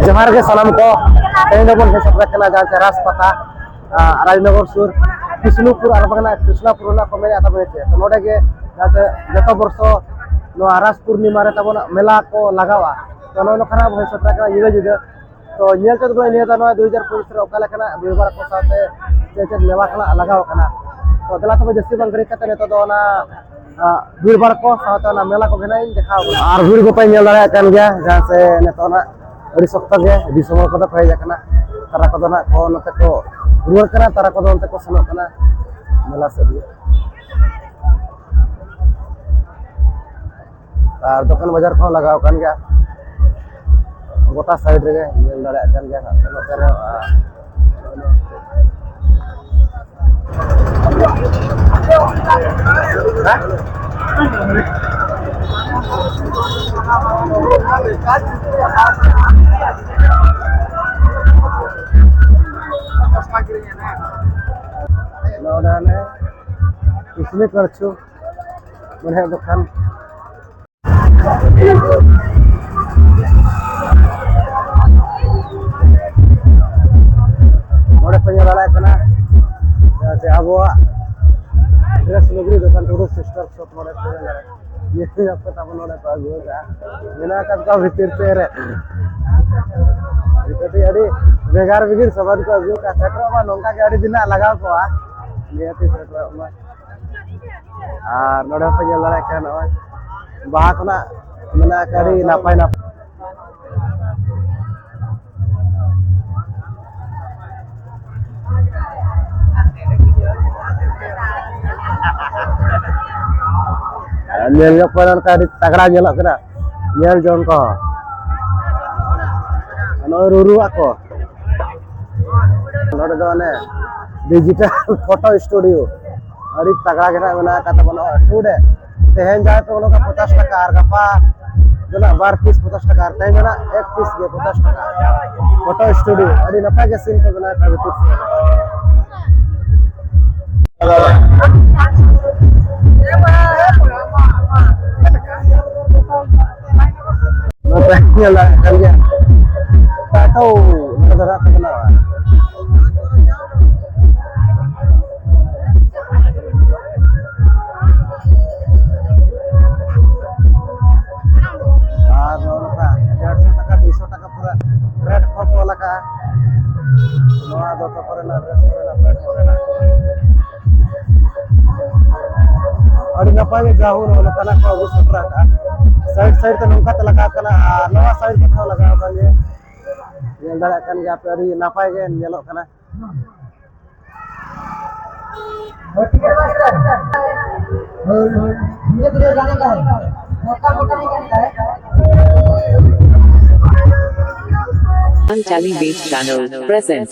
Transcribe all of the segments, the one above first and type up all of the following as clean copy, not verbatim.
जमार के सलाम को तेन बन हे सत्रकना जहाँ से राजपता राजनगर सुर कृष्णपुर और बगना कृष्णपुर ना को मेरे आता बने तो नोडे के जहाँ जत वर्ष नो रास पूर्णिमा रे तब मेला को लगावा तो नो खराब हे सत्रकना युगे जुगे तो नियल चो निया तो 2025 रे ओका लेकना बिरबार को साथे जे मेला खना लगाव कना तो दला तब जस्ती बंगरी कते ने तो ना भीड़भाड़ को साथ मेला को घेना देखा और भीड़ को पे दाड़ा गया जहाँ से नितना अड़ी सख्त गे दिसम को हज तारा को ना को नते को रुआर कना तारा को नते को सेनोग कना मेला से और दुकान बाजार को लगाव कान गया गोटा साइड रे नेल दाड़ा कान गया नते रे नोडाने इसमें करछु मने दुकान नोडे पे लड़ाई कना से अबवा ड्रेस लुगड़ी दुकान टूरू सिस्टर शॉप नोडे पे लड़ाई ये आपको तब नोडे पे आगुगा मेना का भीतर पे रे इकती अड़ी बेगार बिगिर सबर को अगु का सेटरो मा नोंका के अड़ी दिना लगाव को नियति सेटरो मा आ नोडे पे लड़ाई का नय बाहा खना मेना करी नापाय ना नेल पर का तगड़ा नेल कना नेल जोन को नो रुरुआ को नोडे दो ने डिजिटल फोटो स्टूडियो अड़ी तगड़ा के मेना का तब टुडे तेहन जाए तो लोग 50 टका और गपा जना 12 पीस 50 टका तेहन जना एक पीस के 50 टका फोटो स्टूडियो अड़ी नपा के सीन को बना था ला कर गया टाटो नजर आता जाऊ तना को अगु सतरा का साइड साइड तो नौका लगा कना नवा साइड को लगा बने नेल दाड़ा कन गया पे अड़ी नापाय गे नेलो कना ठीक है मास्टर धीरे धीरे जाने का है मोटा मोटा नहीं करना है Tally Beat Channel present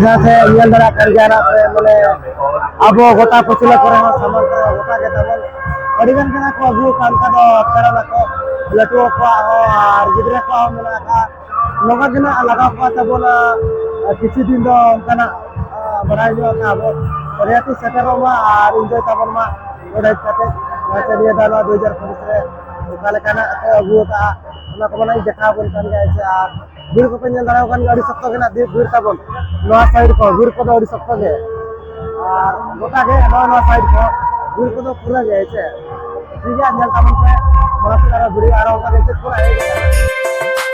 जहाँ से नियल दरा कर गया ना माने अब गोटा पचले करे हो सामान करे गोटा के तमन अडिगन के ना को अगु कानका दो करा ना को लटो को हो और गिदरे को हो मेना का लोगा के ना लगा को तबोना किसी दिन दो kana बराई जो का अब रियाती सेटर मा और एंजॉय तबन मा ओडा कते नाचे दिया दाना 2025 रे ओकाले kana को अगु का ना को बनाई देखा बन kan गया से आ बिर को पेन दाना kan गाड़ी सख्त के ना बिर तबन नवा साइड को बिर को अड़ी सख्त के और गोटा के नवा साइड को बिर को पूरा गया से ठीक है जल तबन पे बड़ा सारा वीडियो आ रहा होगा जैसे पूरा है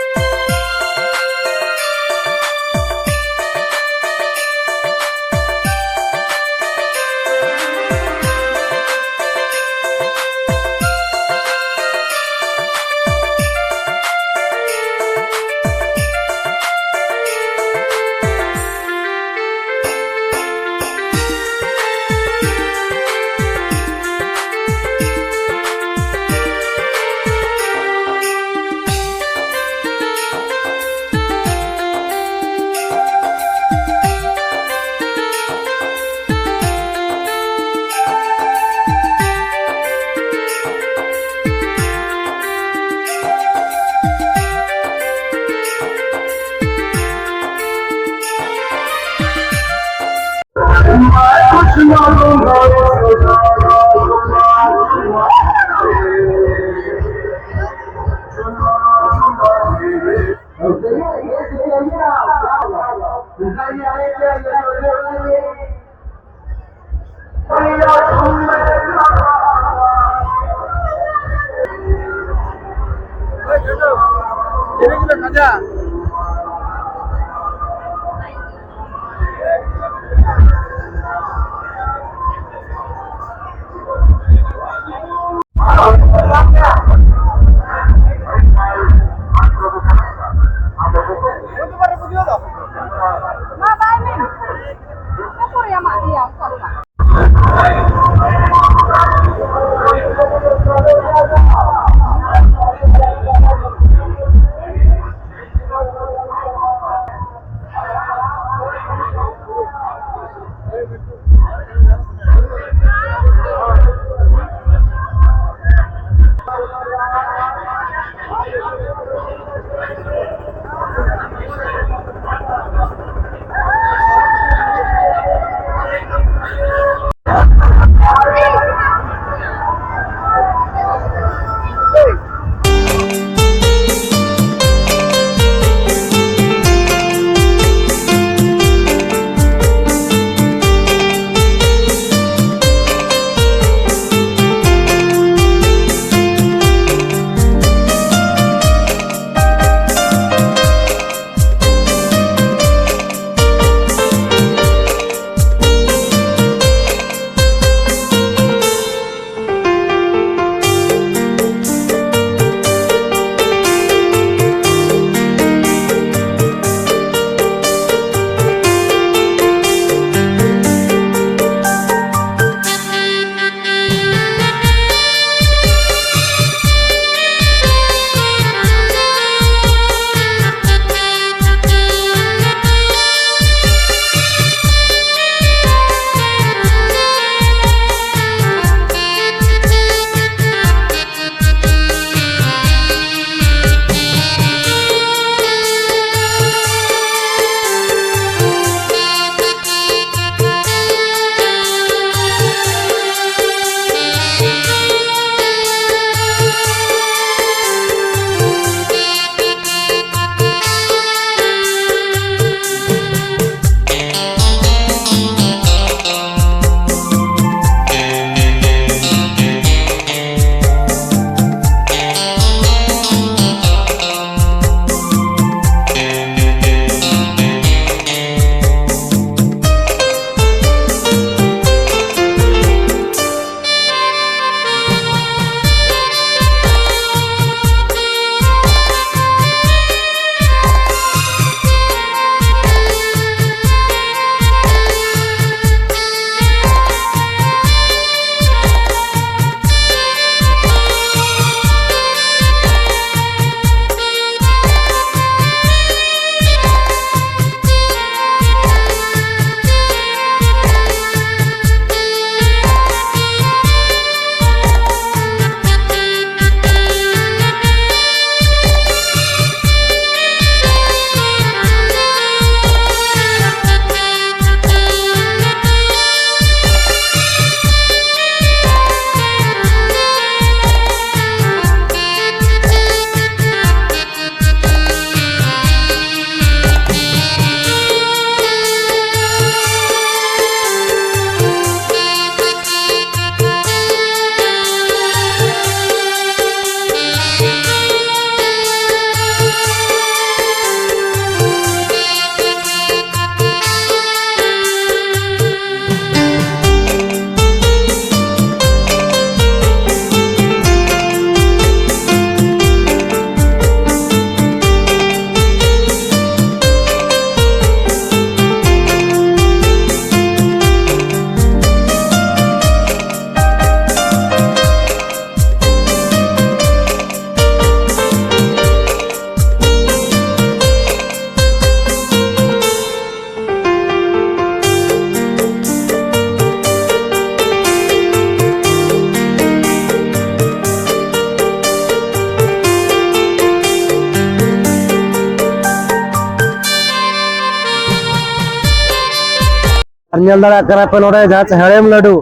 nyel dara kana pe node jahan se herem ladu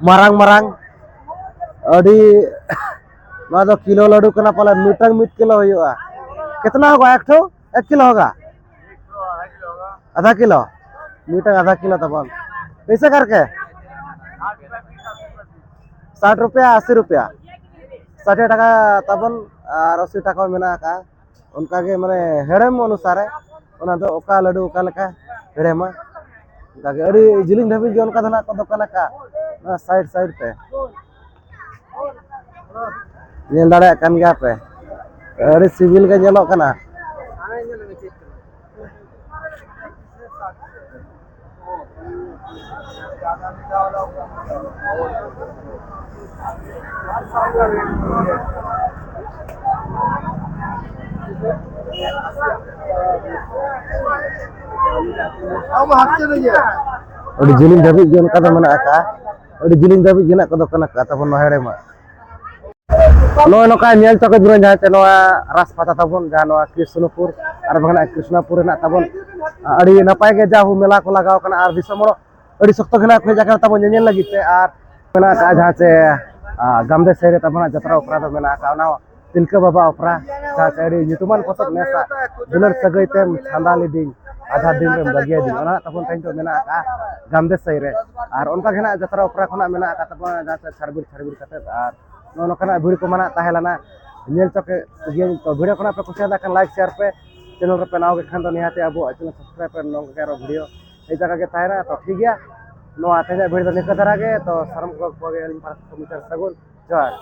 marang marang adi ना तो किलो लड्डू करना पड़ा मीटर मीट किलो हुआ कितना होगा एक ठो 1 किलो होगा आधा किलो मीटर आधा किलो तब कैसे करके 60 रुपया 80 रुपया 60 टका तब और 80 टका मेना का उनका के माने हेड़ेम अनुसार ओना दो ओका लड्डू ओका लेका हेड़ेम उनका के अड़ी जिलिंग धाबी जो उनका धना को दुकान का साइड साइड पे nyel dara kan gya pe ari civil ga nyelok kana adi jiling dhabi jo uनका do mana ka adi jiling dhabi jena ko do kana ka tabon nohere ma नो नोका नेल चौक बुरन जहाँ चे नोआ रासपाता तबन जहाँ नोआ कृष्णपुर और बगना कृष्णपुर ना तबन अड़ी नपाय के जाहु मेला को लगाव कना और दिसमरो अड़ी सख्त खना पे जाकर तबन नेल लगी ते और मेना का जहाँ चे गामदे शहर तबना जतरा उपरा दो मेना का ना तिलका बाबा उपरा जहाँ चे अड़ी युतुमान पसक नेसा दुलर सगई ते छांदाली दिन आधा दिन रे बगिया दिन ओना तबन टाइम तो मेना का गामदे शहर और उनका खना जतरा उपरा खना मेना का तबन जहाँ चे छरबुर छरबुर कते और नोकना भिड़ को मना ताहेलाना नेल चौक तो वीडियो को पे कुछ kan लाइक शेयर पे चैनल पे नाव के खान तो निहाते अब चैनल सब्सक्राइब पे नोंग के वीडियो ए जगह के ताहेना तो ठीक गया नो आते वीडियो निका धरा के तो शर्म को गे सगुन जय